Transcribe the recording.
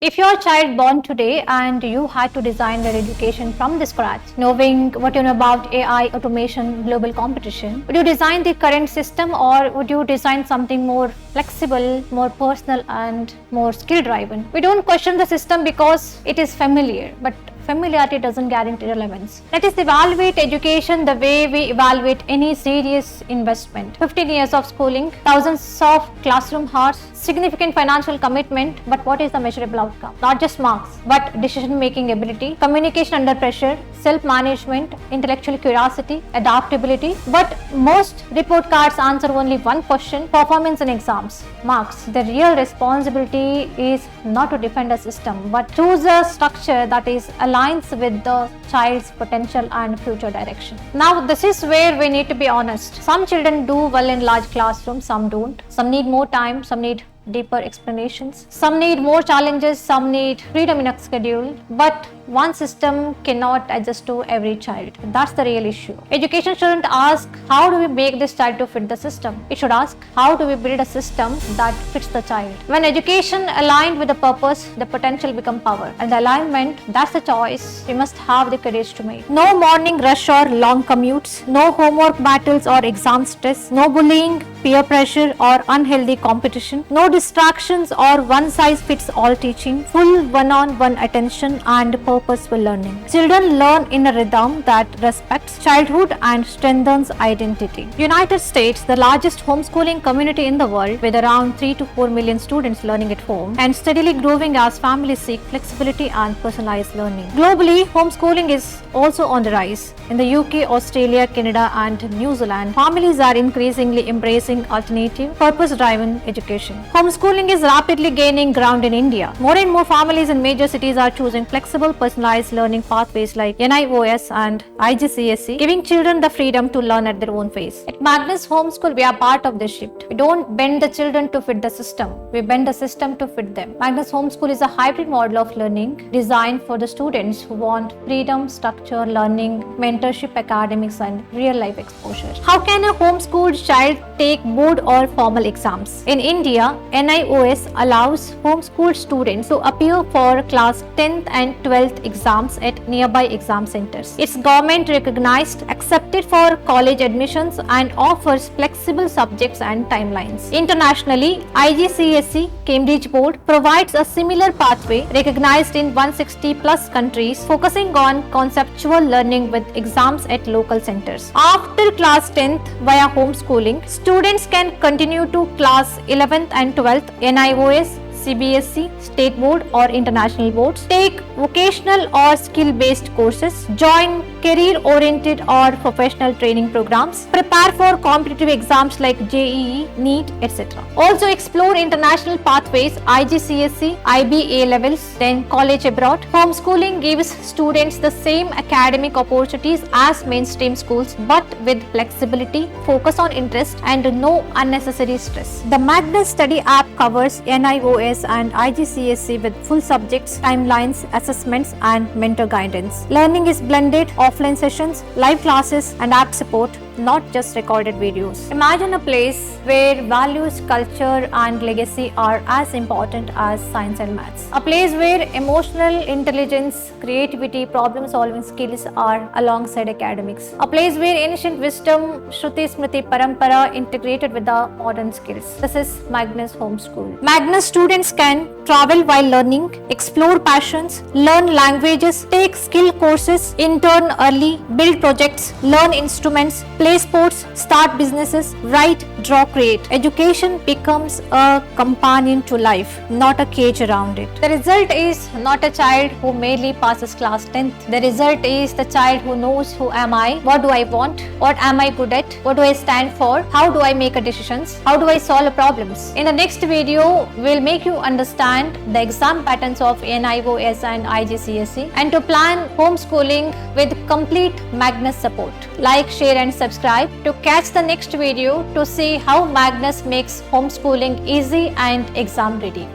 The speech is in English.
If your child born today and you had to design their education from the scratch, knowing what you know about AI, automation, global competition, would you design the current system or would you design something more flexible, more personal and more skill driven? We don't question the system because it is familiar, but familiarity doesn't guarantee relevance. Let us evaluate education the way we evaluate any serious investment. 15 years of schooling, thousands of classroom hours, significant financial commitment, but what is the measurable outcome? Not just marks, but decision-making ability, communication under pressure, self-management, intellectual curiosity, adaptability. But most report cards answer only one question: performance in exams, marks. The real responsibility is not to defend a system, but choose a structure that is aligns with the child's potential and future direction. Now, this is where we need to be honest. Some children do well in large classrooms, some don't. Some need more time, some need deeper explanations. Some need more challenges, some need freedom in a schedule. But one system cannot adjust to every child. That's the real issue. Education shouldn't ask, how do we make this child to fit the system? It should ask, how do we build a system that fits the child? When education aligned with the purpose, the potential become power. And the alignment, that's the choice we must have the courage to make. No morning rush or long commutes, no homework battles or exam stress, no bullying, peer pressure or unhealthy competition, no distractions or one-size-fits-all teaching, full one-on-one attention and purposeful learning. Children learn in a rhythm that respects childhood and strengthens identity. United States, the largest homeschooling community in the world, with around 3 to 4 million students learning at home and steadily growing as families seek flexibility and personalized learning. Globally, homeschooling is also on the rise. In the UK, Australia, Canada and New Zealand, families are increasingly embracing alternative, purpose-driven education. Homeschooling is rapidly gaining ground in India. More and more families in major cities are choosing flexible, personalized learning pathways like NIOS and IGCSE, giving children the freedom to learn at their own pace. At Magnus Homeschool, we are part of this shift. We don't bend the children to fit the system. We bend the system to fit them. Magnus Homeschool is a hybrid model of learning designed for the students who want freedom, structure, learning, mentorship, academics, and real-life exposure. How can a homeschooled child take board or formal exams? In India, NIOS allows homeschooled students to appear for class 10th and 12th exams at nearby exam centers. It's government recognized, accepted for college admissions, and offers flexible subjects and timelines. Internationally, IGCSE Cambridge Board provides a similar pathway recognized in 160 plus countries, focusing on conceptual learning with exams at local centers. After class 10th via homeschooling, students can continue to class 11th and 12th NIOS, CBSE, state board or international boards, take vocational or skill-based courses, join career-oriented or professional training programs, prepare for competitive exams like JEE, NEET, etc. Also explore international pathways, IGCSE, IB A levels, then college abroad. Homeschooling gives students the same academic opportunities as mainstream schools, but with flexibility, focus on interest and no unnecessary stress. The Magnus Study app covers NIOS and IGCSE with full subjects, timelines, assessments and mentor guidance. Learning is blended, offline sessions, live classes and app support, not just recorded videos. Imagine a place where values, culture and legacy are as important as science and maths. A place where emotional intelligence, creativity, problem solving skills are alongside academics. A place where ancient wisdom, Shruti Smriti Parampara integrated with the modern skills. This is Magnus Homeschool. Magnus students can travel while learning, explore passions, learn languages, take skill courses, intern early, build projects, learn instruments, play sports, start businesses, write, draw, create. Education becomes a companion to life, not a cage around it. The result is not a child who merely passes class 10th. The result is the child who knows who am I, what do I want, what am I good at, what do I stand for, how do I make decisions, how do I solve problems. In the next video, we'll make you understand the exam patterns of NIOS and IGCSE and to plan homeschooling with complete Magnus support. Like, share and subscribe to catch the next video to see how Magnus makes homeschooling easy and exam ready.